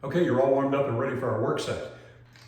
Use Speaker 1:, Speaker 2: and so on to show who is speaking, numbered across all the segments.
Speaker 1: Okay, you're all warmed up and ready for our work set.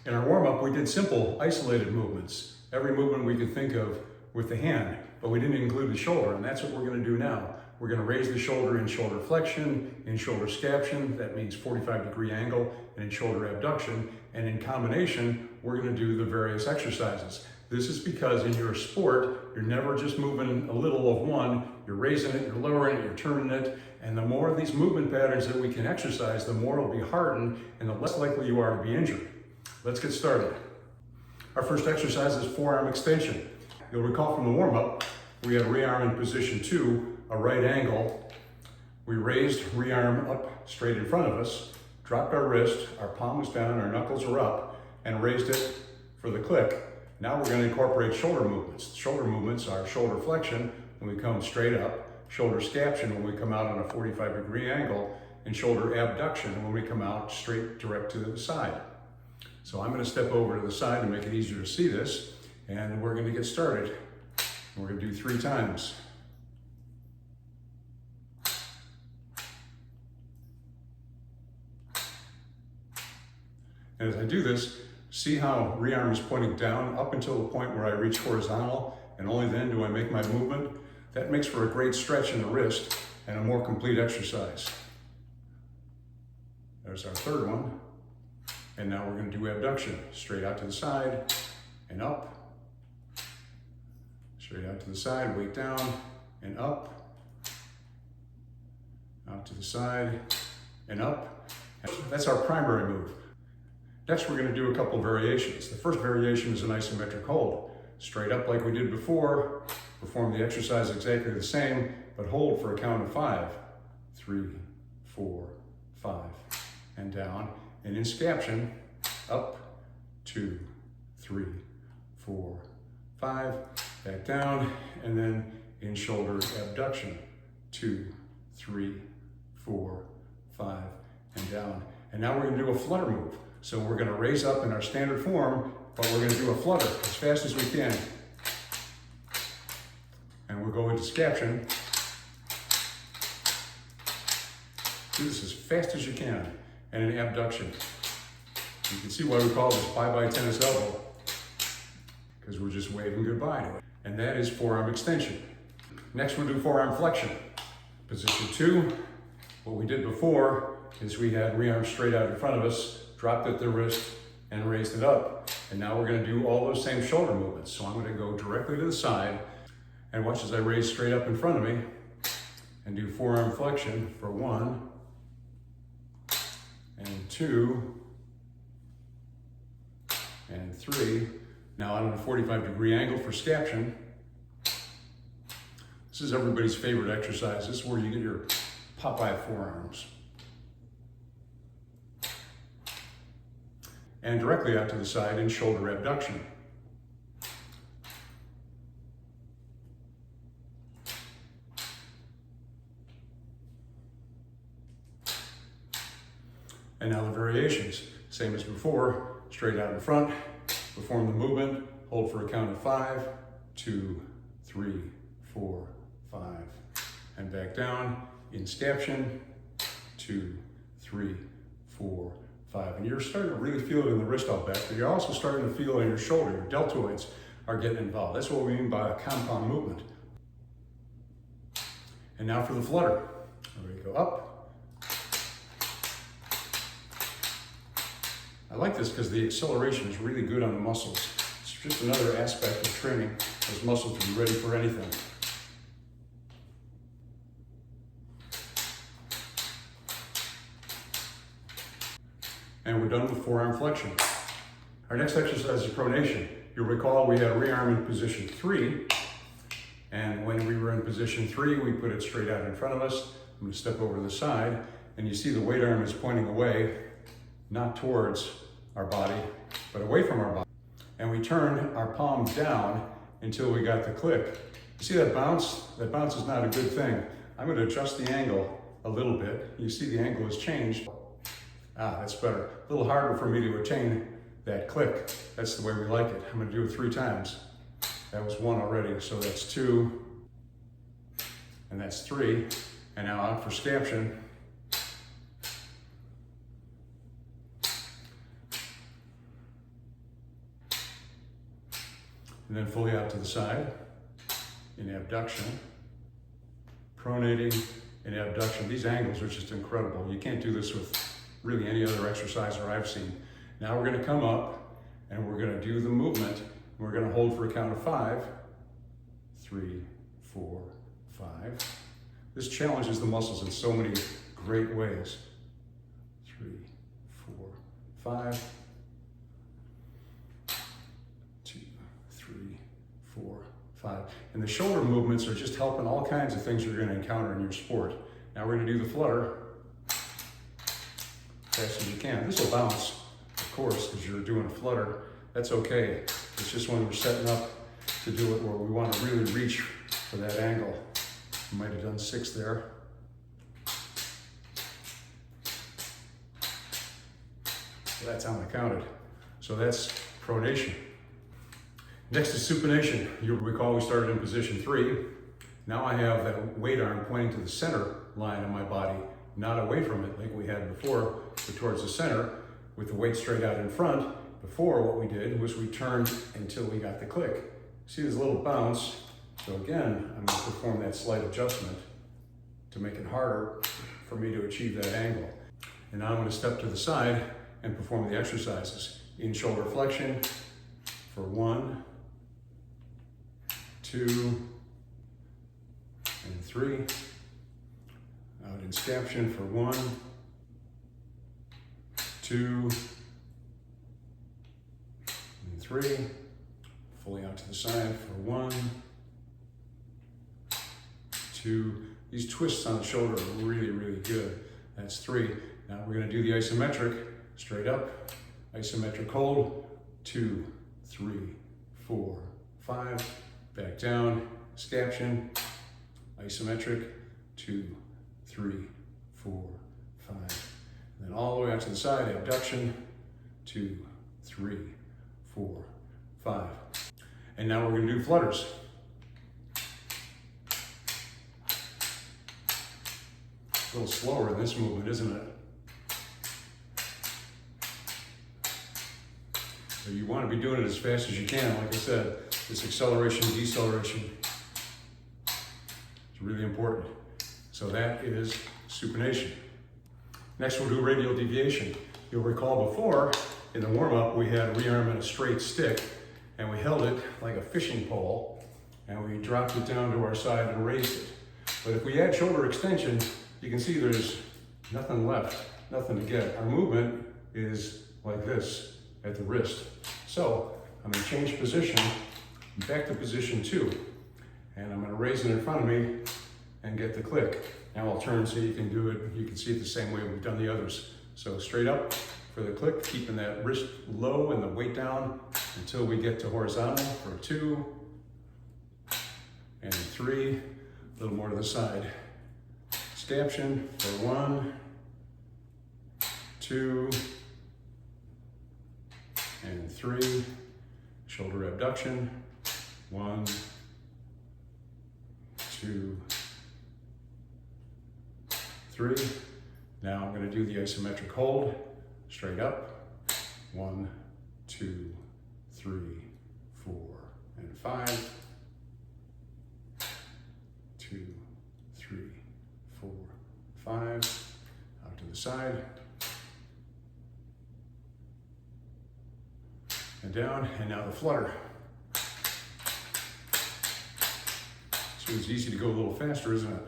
Speaker 1: In our warm-up, we did simple, isolated movements. Every movement we could think of with the hand, but we didn't include the shoulder, and that's what we're gonna do now. We're gonna raise the shoulder in shoulder flexion, in shoulder scaption, that means 45-degree angle, and in shoulder abduction, and in combination, we're gonna do the various exercises. This is because in your sport, you're never just moving a little of one, you're raising it, you're lowering it, you're turning it, and the more of these movement patterns that we can exercise, the more it'll be hardened and the less likely you are to be injured. Let's get started. Our first exercise is forearm extension. You'll recall from the warm-up, we had rearm in position 2, a right angle. We raised rearm up straight in front of us, dropped our wrist, our palm was down, our knuckles are up, and raised it for the click. Now we're going to incorporate shoulder movements. Shoulder movements are shoulder flexion when we come straight up, shoulder scaption when we come out on a 45-degree angle, and shoulder abduction when we come out straight direct to the side. So I'm going to step over to the side to make it easier to see this, and we're going to get started. We're going to do 3 times. And as I do this, see how rearm is pointing down up until the point where I reach horizontal, and only then do I make my movement. That makes for a great stretch in the wrist and a more complete exercise. There's our third one. And now we're going to do abduction. Straight out to the side and up. Straight out to the side, weight down and up. Out to the side and up. That's our primary move. Next, we're going to do a couple variations. The first variation is an isometric hold. Straight up like we did before. Perform the exercise exactly the same, but hold for a count of 5. 3, 4, 5, and down. And in scaption, up, 2, 3, 4, 5, back down, and then in shoulder abduction, 2, 3, 4, 5, and down. And now we're going to do a flutter move. So we're going to raise up in our standard form, but we're going to do a flutter as fast as we can. And we'll go into scaption. Do this as fast as you can. And an abduction. You can see why we call this bye-bye tennis elbow, because we're just waving goodbye to it. And that is forearm extension. Next we'll do forearm flexion. Position 2, what we did before is we had rearm straight out in front of us, dropped at the wrist, and raised it up. And now we're going to do all those same shoulder movements. So I'm going to go directly to the side, and watch as I raise straight up in front of me, and do forearm flexion for 1, and 2, and 3. Now out on a 45-degree angle for scaption. This is everybody's favorite exercise. This is where you get your Popeye forearms. And directly out to the side in shoulder abduction. And now the variations, same as before, straight out in front, perform the movement, hold for a count of 5, 2, 3, 4, 5, and back down, in scaption, 2, 3, 4, 5. And you're starting to really feel it in the wrist out back, but you're also starting to feel it in your shoulder. Your deltoids are getting involved. That's what we mean by a compound movement. And now for the flutter. We're going to go up. I like this because the acceleration is really good on the muscles. It's just another aspect of training those muscles to be ready for anything. And we're done with forearm flexion. Our next exercise is pronation. You'll recall we had rearm in position 3. And when we were in position 3, we put it straight out in front of us. I'm going to step over to the side, and you see the weight arm is pointing away, not towards our body, but away from our body. And we turn our palm down until we got the click. You see that bounce? That bounce is not a good thing. I'm going to adjust the angle a little bit. You see the angle has changed. That's better. A little harder for me to attain that click. That's the way we like it. I'm going to do it 3 times. That was 1 already, so that's 2, and that's 3. And now out for scaption. and then fully out to the side in abduction, pronating in abduction. These angles are just incredible. You can't do this with really any other exerciser I've seen. Now we're gonna come up and we're gonna do the movement. We're gonna hold for a count of 5. 3, 4, 5. This challenges the muscles in so many great ways. 3, 4, 5. 2, 3, 4, 5. And the shoulder movements are just helping all kinds of things you're going to encounter in your sport. Now we're going to do the flutter fast as you can. This will bounce, of course, because you're doing a flutter. That's okay. It's just when we're setting up to do it where we want to really reach for that angle. You might have done 6 there. So that's how I counted. So that's pronation. Next is supination. You'll recall we started in position 3. Now I have that weight arm pointing to the center line of my body, not away from it like we had before, but towards the center with the weight straight out in front. Before, what we did was we turned until we got the click. See this little bounce? So again, I'm going to perform that slight adjustment to make it harder for me to achieve that angle. And now I'm going to step to the side and perform the exercises. In shoulder flexion for 1, 2, and 3. Out in scaption for 1, 2, and 3. Fully out to the side for 1, 2. These twists on the shoulder are really, really good. That's 3. Now we're going to do the isometric, straight up, isometric hold, 2, 3, 4, 5. Back down, scaption, isometric, 2, 3, 4, 5. And then all the way out to the side, abduction, 2, 3, 4, 5. And now we're going to do flutters. A little slower in this movement, isn't it? So you want to be doing it as fast as you can. Like I said, this acceleration, deceleration is really important. So that is supination. Next we'll do radial deviation. You'll recall before, in the warm-up, we had a rearm and a straight stick, and we held it like a fishing pole, and we dropped it down to our side and raised it. But if we add shoulder extension, you can see there's nothing left, nothing to get. Our movement is like this at the wrist. So I'm going to change position, back to position 2, and I'm going to raise it in front of me and get the click. Now I'll turn so you can do it. You can see it the same way we've done the others. So straight up for the click, keeping that wrist low and the weight down until we get to horizontal for 2 and 3. A little more to the side. Scaption for 1, 2, and 3. Shoulder abduction, 1, 2, 3. Now I'm going to do the isometric hold, straight up, 1, 2, 3, 4, and 5. 2, 3, 4, 5. Out to the side. And down, and now the flutter. So it's easy to go a little faster, isn't it?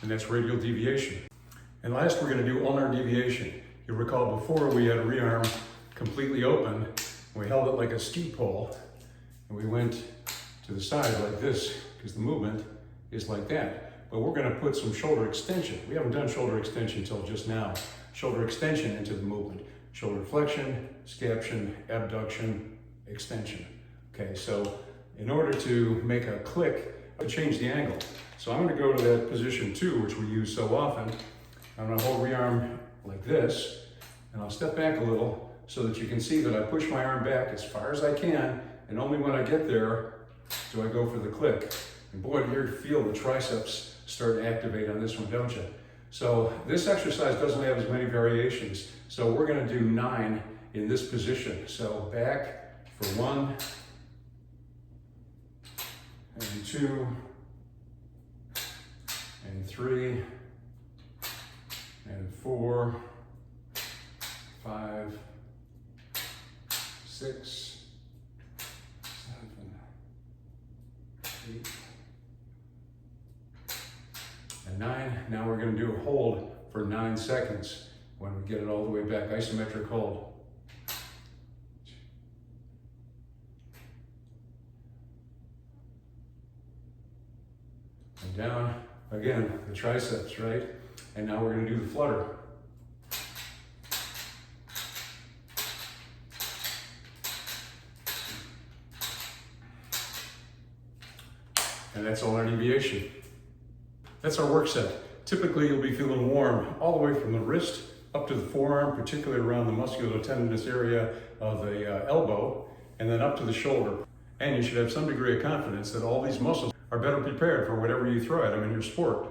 Speaker 1: And that's radial deviation. And last, we're going to do ulnar deviation. You'll recall before we had a rearm completely open, and we held it like a ski pole, and we went to the side like this, because the movement is like that. But we're going to put some shoulder extension. We haven't done shoulder extension until just now. Shoulder extension into the movement. Shoulder flexion, scaption, abduction, extension. Okay, so in order to make a click, I change the angle. So I'm going to go to that position 2, which we use so often. I'm going to hold rearm like this, and I'll step back a little so that you can see that I push my arm back as far as I can, and only when I get there do I go for the click. And boy, do you feel the triceps start to activate on this one, don't you? So this exercise doesn't have as many variations. So we're going to do 9 in this position. So back for 1 and 2 and 3 and 4, 5, 6, 7, 8, and 9. Now we're going to do a hold for 9 seconds when we get it all the way back. Isometric hold. And down again, the triceps, right? And now we're going to do the flutter. And that's all our deviation. That's our work set. Typically, you'll be feeling warm all the way from the wrist up to the forearm, particularly around the musculotendinous area of the elbow, and then up to the shoulder. And you should have some degree of confidence that all these muscles are better prepared for whatever you throw at them in your sport.